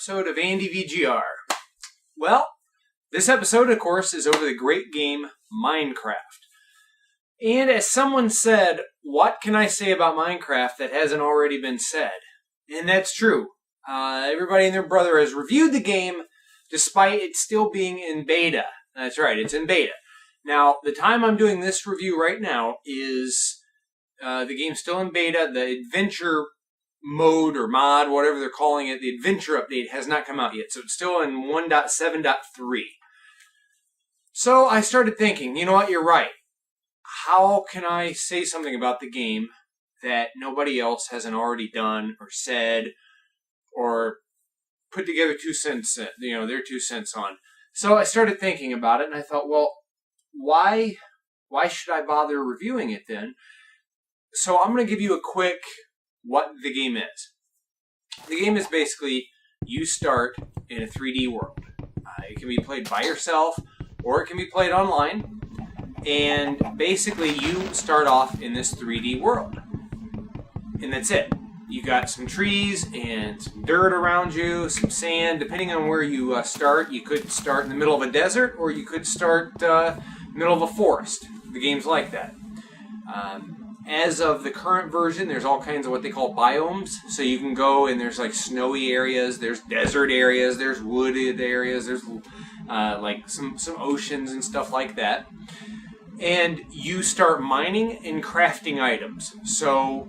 episode of AndyVGR. Well, this episode, of course, is over the great game Minecraft. And as someone said, what can I say about Minecraft that hasn't already been said? And that's true. Everybody and their brother has reviewed the game despite it still being in beta. That's right, it's in beta. Now, the time I'm doing this review right now is the game's still in beta. The adventure mode or mod, whatever they're calling it, the adventure update has not come out yet. So it's still in 1.7.3. So I started thinking, you know what, you're right. How can I say something about the game that nobody else hasn't already done or said or put together their 2 cents on? So I started thinking about it and I thought, well, why should I bother reviewing it then? So I'm going to give you a quick what the game is. The game is basically you start in a 3D world. It can be played by yourself or it can be played online. And basically you start off in this 3D world. And that's it. You got some trees and some dirt around you, some sand. Depending on where you start, you could start in the middle of a desert or you could start middle of a forest. The game's like that. As of the current version, there's all kinds of what they call biomes. So you can go and there's like snowy areas, there's desert areas, there's wooded areas, there's like some oceans and stuff like that. And you start mining and crafting items. So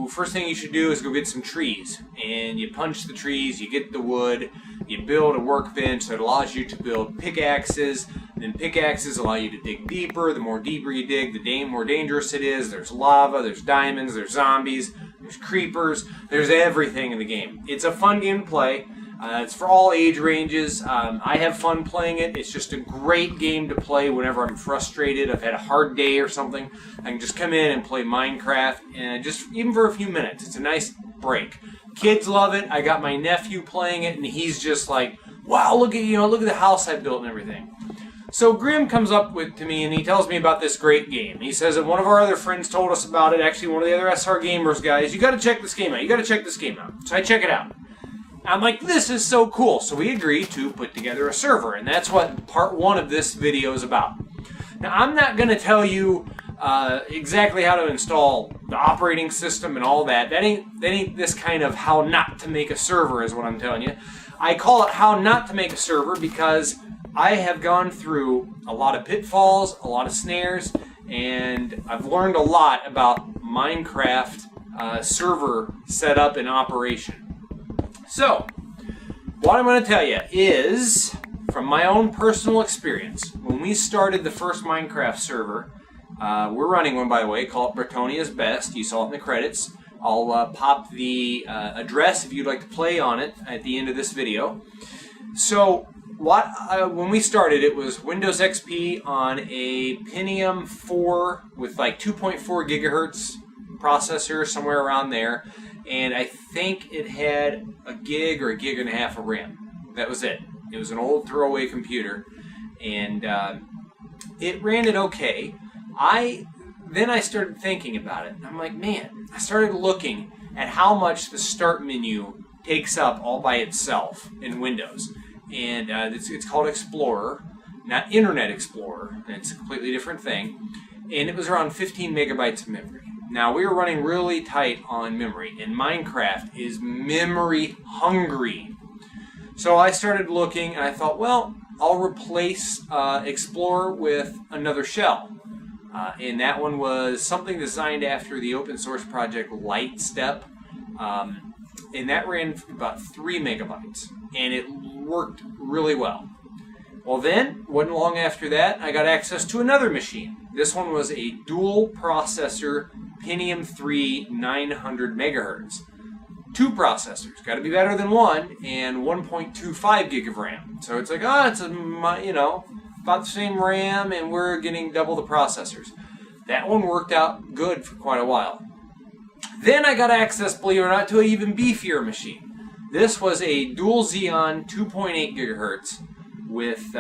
first thing you should do is go get some trees. And you punch the trees, you get the wood, you build a workbench that allows you to build pickaxes. And pickaxes allow you to dig deeper. The more deeper you dig, the more dangerous it is. There's lava, there's diamonds, there's zombies, there's creepers. There's everything in the game. It's a fun game to play. It's for all age ranges. I have fun playing it. It's just a great game to play whenever I'm frustrated. I've had a hard day or something. I can just come in and play Minecraft, and just even for a few minutes. It's a nice break. Kids love it. I got my nephew playing it, and he's just like, "Wow, look at the house I built and everything." So Grim comes up to me and he tells me about this great game. He says that one of our other friends told us about it. Actually, one of the other SR Gamers guys. You got to check this game out. You got to check this game out. So I check it out. I'm like, this is so cool. So we agreed to put together a server, and that's what part 1 of this video is about. Now, I'm not going to tell you exactly how to install the operating system and all that. That ain't this kind of how not to make a server is what I'm telling you. I call it how not to make a server because I have gone through a lot of pitfalls, a lot of snares, and I've learned a lot about Minecraft server setup and operation. So, what I'm going to tell you is, from my own personal experience, when we started the first Minecraft server, we're running one, by the way, called Bretonia's Best. You saw it in the credits. I'll pop the address if you'd like to play on it at the end of this video. So, when we started, it was Windows XP on a Pentium 4 with like 2.4 gigahertz processor, somewhere around there. And I think it had a gig or a gig and a half of RAM. That was it. It was an old throwaway computer. And it ran it okay. Then I started thinking about it. I'm like, man, I started looking at how much the start menu takes up all by itself in Windows. And it's called Explorer, not Internet Explorer. It's a completely different thing. And it was around 15 megabytes of memory. Now, we were running really tight on memory, and Minecraft is memory hungry. So I started looking, and I thought, well, I'll replace Explorer with another shell. And that one was something designed after the open source project Lightstep. And that ran about 3 megabytes. And it worked really well. Well then, wasn't long after that, I got access to another machine. This one was a dual processor Pentium 3 900 megahertz. 2 processors, got to be better than 1, and 1.25 gig of RAM. So it's like, it's about the same RAM, and we're getting double the processors. That one worked out good for quite a while. Then I got access, believe it or not, to an even beefier machine. This was a dual Xeon 2.8 gigahertz with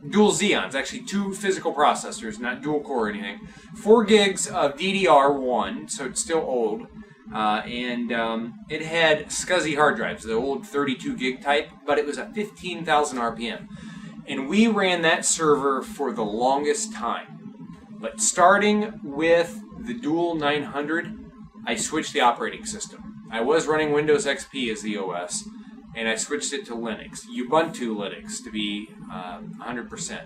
dual Xeons, actually 2 physical processors, not dual core or anything. 4 gigs of DDR1, so it's still old. It had SCSI hard drives, the old 32 gig type, but it was at 15,000 RPM. And we ran that server for the longest time. But starting with the Dual 900, I switched the operating system. I was running Windows XP as the OS, and I switched it to Linux, Ubuntu Linux to be 100%.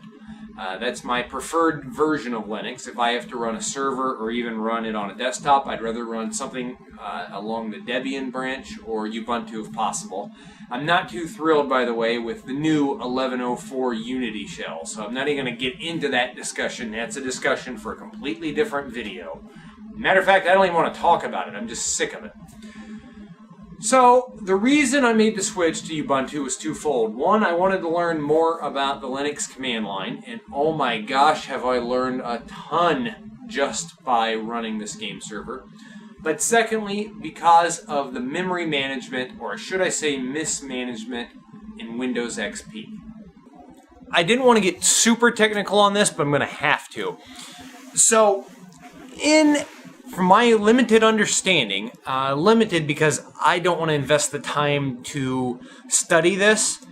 That's my preferred version of Linux. If I have to run a server or even run it on a desktop, I'd rather run something along the Debian branch or Ubuntu if possible. I'm not too thrilled, by the way, with the new 1104 Unity shell, so I'm not even going to get into that discussion. That's a discussion for a completely different video. Matter of fact, I don't even want to talk about it. I'm just sick of it. So, the reason I made the switch to Ubuntu was twofold. One, I wanted to learn more about the Linux command line, and oh my gosh, have I learned a ton just by running this game server. But secondly, because of the memory management, or should I say mismanagement, in Windows XP. I didn't want to get super technical on this, but I'm going to have to. So, from my limited understanding, limited because I don't want to invest the time to study this,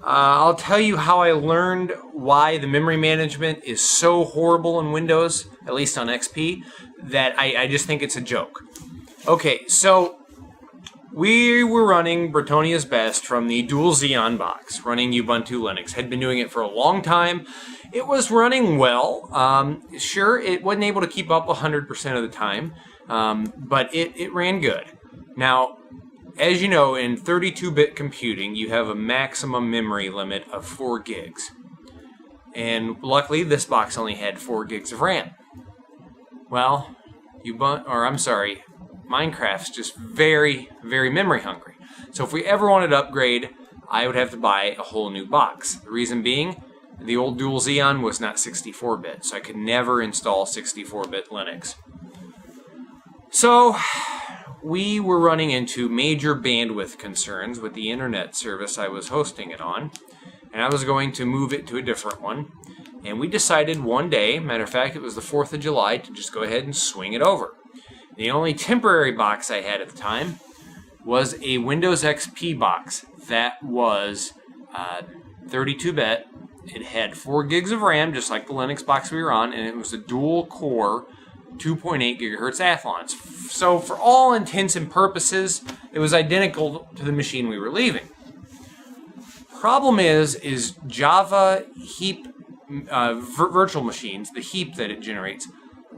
I'll tell you how I learned why the memory management is so horrible in Windows, at least on XP, that I just think it's a joke. Okay, so we were running Bretonia's Best from the Dual Xeon box, running Ubuntu Linux. Had been doing it for a long time. It was running well. Sure, it wasn't able to keep up 100% of the time, but it ran good. Now, as you know, in 32-bit computing, you have a maximum memory limit of 4 gigs. And luckily, this box only had 4 gigs of RAM. Well, Minecraft's just very, very memory hungry. So if we ever wanted to upgrade, I would have to buy a whole new box. The reason being, the old Dual Xeon was not 64-bit, so I could never install 64-bit Linux. So, we were running into major bandwidth concerns with the internet service I was hosting it on, and I was going to move it to a different one. And we decided one day, matter of fact, it was the 4th of July, to just go ahead and swing it over. The only temporary box I had at the time was a Windows XP box that was 32-bit. It had 4 gigs of RAM, just like the Linux box we were on, and it was a dual-core 2.8 gigahertz Athlons. So for all intents and purposes, it was identical to the machine we were leaving. Problem is Java heap virtual machines, the heap that it generates,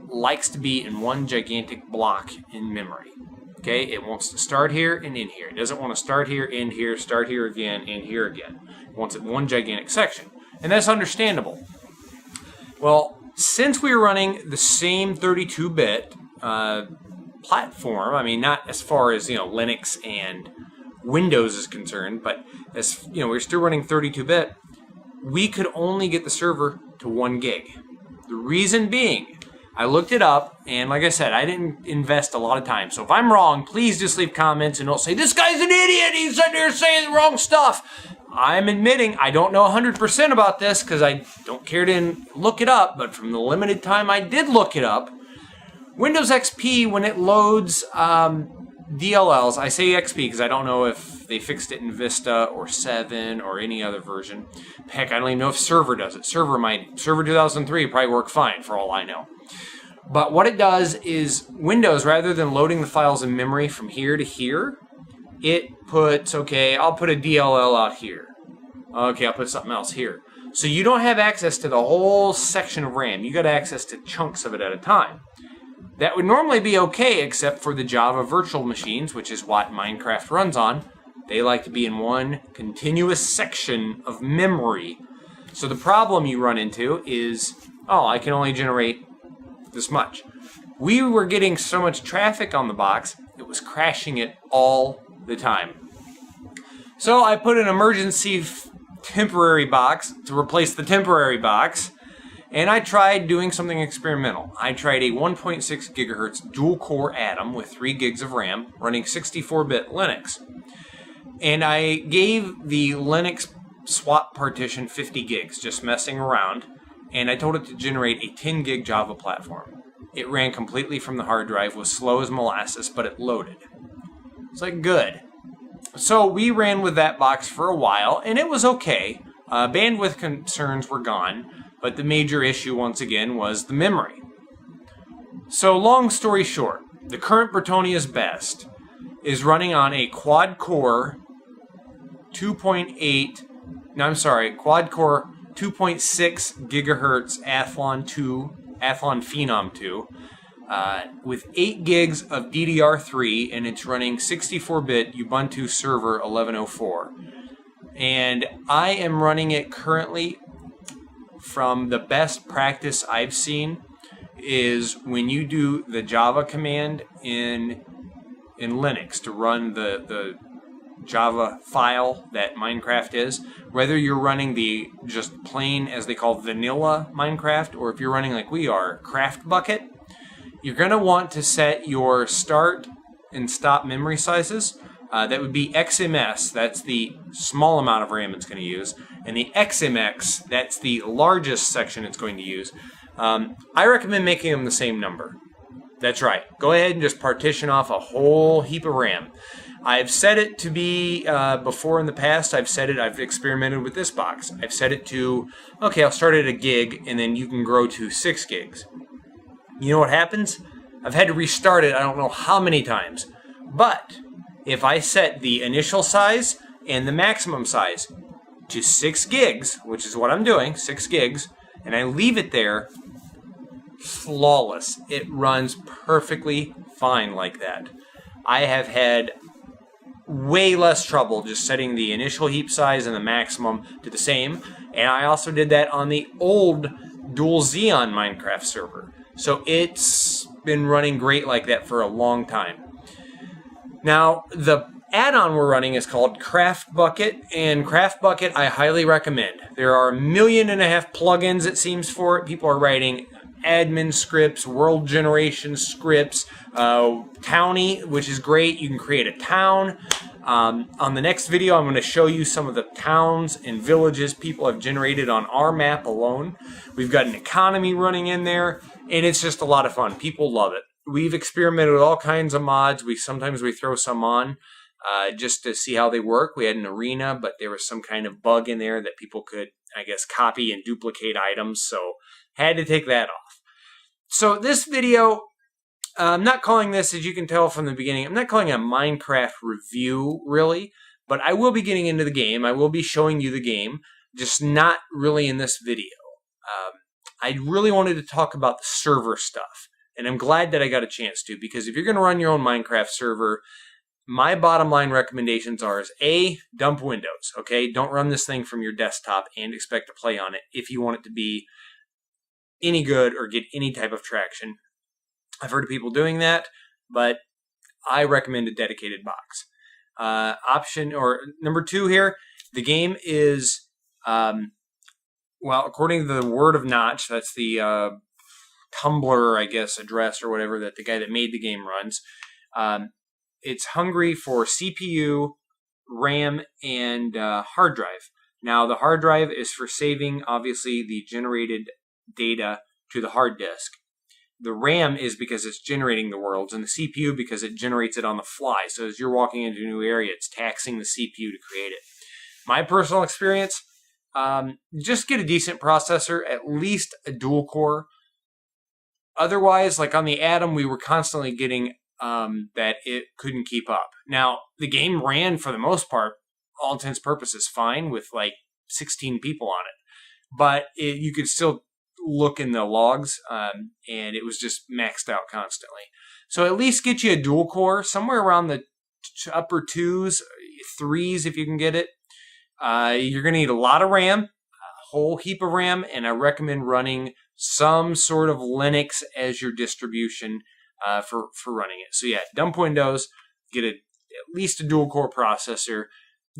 likes to be in one gigantic block in memory. Okay, it wants to start here and end here. It doesn't want to start here, end here, start here again, end here again. It wants it in one gigantic section. And that's understandable. Well, since we were running the same 32-bit platform, I mean, not as far as, Linux and Windows is concerned, but as, we're still running 32-bit, we could only get the server to 1 gig. The reason being, I looked it up, and like I said, I didn't invest a lot of time. So if I'm wrong, please just leave comments and don't say, this guy's an idiot, he's sitting there saying the wrong stuff. I'm admitting I don't know 100% about this because I don't care to look it up, but from the limited time I did look it up, Windows XP, when it loads DLLs, I say XP because I don't know if they fixed it in Vista or 7 or any other version. Heck, I don't even know if Server does it. Server 2003 probably work fine for all I know. But what it does is Windows, rather than loading the files in memory from here to here, it puts, okay, I'll put a DLL out here. Okay, I'll put something else here. So you don't have access to the whole section of RAM. You got access to chunks of it at a time. That would normally be okay, except for the Java virtual machines, which is what Minecraft runs on. They like to be in one continuous section of memory. So the problem you run into is, I can only generate this much. We were getting so much traffic on the box, it was crashing it all the time. So I put an emergency temporary box to replace the temporary box, and I tried doing something experimental. I tried a 1.6 gigahertz dual-core Atom with 3 gigs of RAM running 64-bit Linux. And I gave the Linux swap partition 50 gigs, just messing around, and I told it to generate a 10 gig Java platform. It ran completely from the hard drive, was slow as molasses, but it loaded. It's like, good. So we ran with that box for a while, and it was okay. Bandwidth concerns were gone, but the major issue, once again, was the memory. So long story short, the current Bretonia's best is running on a quad-core 2.6 gigahertz Athlon Phenom 2, with 8 gigs of DDR3, and it's running 64-bit Ubuntu Server 1104. And I am running it currently. From the best practice I've seen is when you do the Java command in Linux to run the Java file that Minecraft is, whether you're running the just plain, as they call vanilla Minecraft, or if you're running like we are, Craft Bucket, you're going to want to set your start and stop memory sizes. That would be XMS, that's the small amount of RAM it's going to use, and the XMX, that's the largest section it's going to use. I recommend making them the same number. That's right. Go ahead and just partition off a whole heap of RAM. I've set it to be, before in the past, I've experimented with this box. I've set it to, okay, I'll start at 1 gig, and then you can grow to 6 gigs. You know what happens? I've had to restart it I don't know how many times. But if I set the initial size and the maximum size to 6 gigs, which is what I'm doing, 6 gigs, and I leave it there, flawless. It runs perfectly fine like that. I have had way less trouble just setting the initial heap size and the maximum to the same, and I also did that on the old Dual Xeon Minecraft server. So it's been running great like that for a long time. Now, the add-on we're running is called Craft Bucket, and Craft Bucket I highly recommend. There are 1.5 million plugins, it seems, for it. People are writing admin scripts, world generation scripts, Townie, which is great. You can create a town. On the next video, I'm going to show you some of the towns and villages people have generated on our map alone. We've got an economy running in there, and it's just a lot of fun. People love it. We've experimented with all kinds of mods. Sometimes we throw some on just to see how they work. We had an arena, but there was some kind of bug in there that people could, I guess, copy and duplicate items, so had to take that off. So this video, I'm not calling this, as you can tell from the beginning, I'm not calling it a Minecraft review, really, but I will be getting into the game. I will be showing you the game, just not really in this video. I really wanted to talk about the server stuff. And I'm glad that I got a chance to, because if you're going to run your own Minecraft server, my bottom line recommendations are A, dump Windows, okay? Don't run this thing from your desktop and expect to play on it if you want it to be any good or get any type of traction. I've heard of people doing that, but I recommend a dedicated box. Number 2 here, the game is, well, according to the Word of Notch, that's the Tumblr, I guess, address or whatever that the guy that made the game runs. It's hungry for CPU, RAM, and hard drive. Now, the hard drive is for saving, obviously, the generated data to the hard disk. The RAM is because it's generating the worlds, and the CPU because it generates it on the fly. So as you're walking into a new area, it's taxing the CPU to create it. My personal experience, just get a decent processor, at least a dual core. Otherwise, like on the Atom, we were constantly getting that it couldn't keep up. Now, the game ran, for the most part, all intents and purposes, fine with like 16 people on it. But you could still look in the logs, and it was just maxed out constantly. So at least get you a dual core, somewhere around the upper 2s, 3s if you can get it. You're going to need a lot of RAM, a whole heap of RAM, and I recommend running some sort of Linux as your distribution for running it. So yeah, dump Windows, get at least a dual core processor,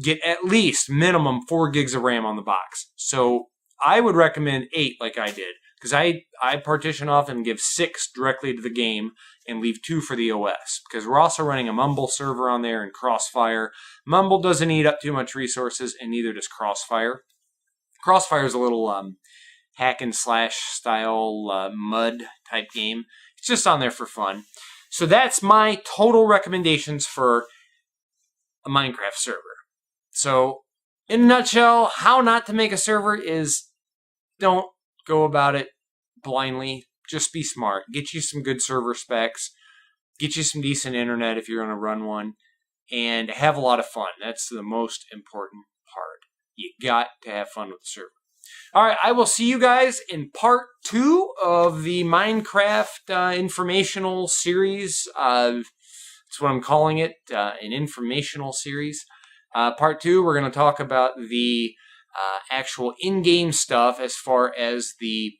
get at least minimum 4 gigs of RAM on the box. So I would recommend 8 like I did, because I partition off and give 6 directly to the game and leave 2 for the OS, because we're also running a Mumble server on there and Crossfire. Mumble doesn't eat up too much resources, and neither does Crossfire. Crossfire is a little hack and slash style mud type game. It's just on there for fun. So that's my total recommendations for a Minecraft server. So, in a nutshell, how not to make a server is don't go about it blindly. Just be smart. Get you some good server specs. Get you some decent internet if you're going to run one. And have a lot of fun. That's the most important part. You got to have fun with the server. All right, I will see you guys in part 2 of the Minecraft informational series. That's what I'm calling it, an informational series. Part 2, we're going to talk about the actual in-game stuff as far as the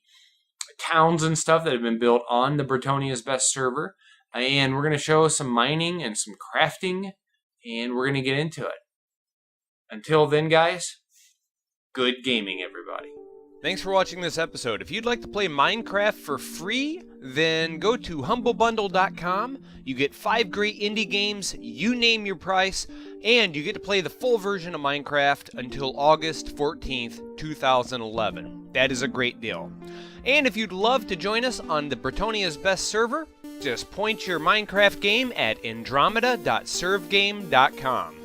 towns and stuff that have been built on the Bretonia's Best server. And we're going to show some mining and some crafting, and we're going to get into it. Until then, guys, good gaming, everybody. Thanks for watching this episode. If you'd like to play Minecraft for free, then go to humblebundle.com. You get 5 great indie games, you name your price, and you get to play the full version of Minecraft until August 14th, 2011. That is a great deal. And if you'd love to join us on the Bretonia's Best server, just point your Minecraft game at andromeda.servegame.com.